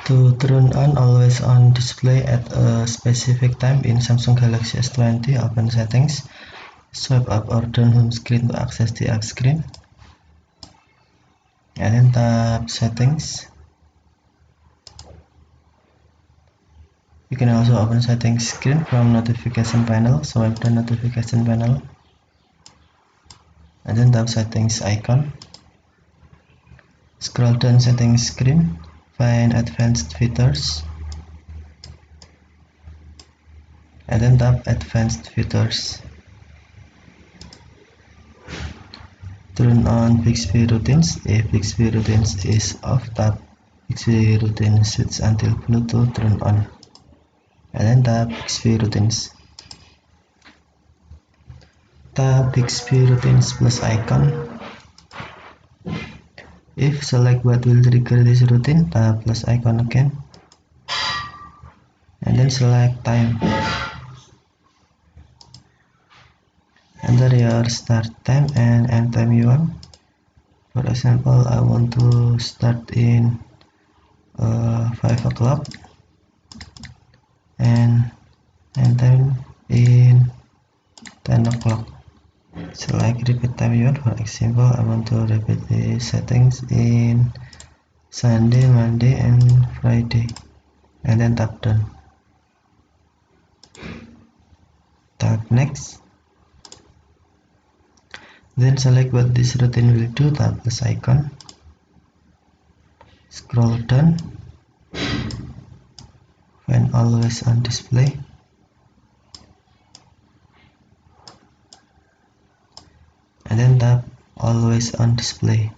To turn on always on display at a specific time in Samsung Galaxy S20, open settings, swipe up or down home screen to access the app screen, and then tap settings. You can also open settings screen from notification panel, swipe the notification panel, and then tap settings icon. Scroll down settings screen, find advanced features, and then tap advanced features. Turn on Bixby routines. If Bixby routines is off, tap Bixby routine switch until blue to turn on, and then tap Bixby routines. Tap Bixby routines plus icon. If select what will trigger this routine, tap plus icon again, and then select time. Enter your start time and end time you want. For example, I want to start in 5 o'clock and end time in 10 o'clock. Select repeat time you want. For example, I want to repeat the settings in Sunday, Monday, and Friday, and then tap done. Tap next. Then select what this routine will do, tap plus icon, scroll down, find always on display, and then tap always on display.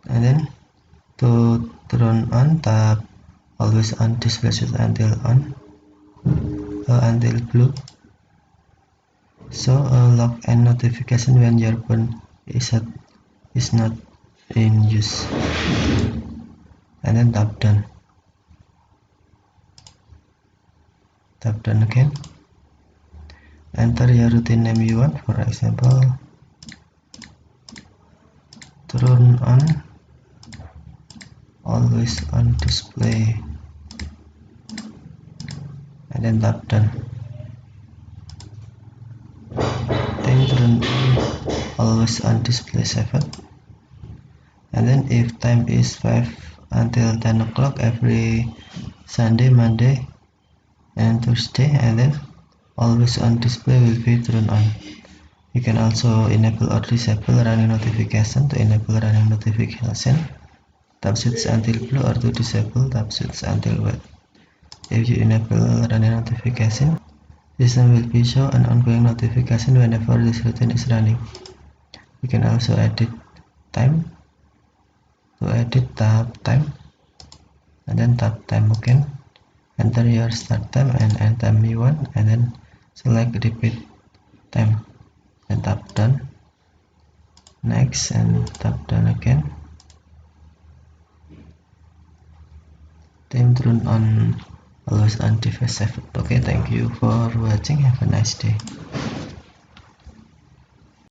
And then to turn on, tap always on display switch until on, until blue. So lock and notification when your phone is not in use, and then tap done. Tap done again. Enter your routine name you want. For example, turn on always on display, and then tap done. Then turn on always on display 7, and then if time is 5 until 10 o'clock every Sunday, Monday, and Thursday, and then always on display will be turned on. You can also enable or disable running notification. To enable running notification, tap switch until blue, or to disable, tap switch until white. If you enable running notification, system will be show an ongoing notification whenever this routine is running. You can also edit time. To edit, tap time, and then tap time again. Enter your start time and end time you want, and then select repeat time and tap done. Next, and tap done again. Then turn on always on device 7. Okay, thank you for watching. Have a nice day.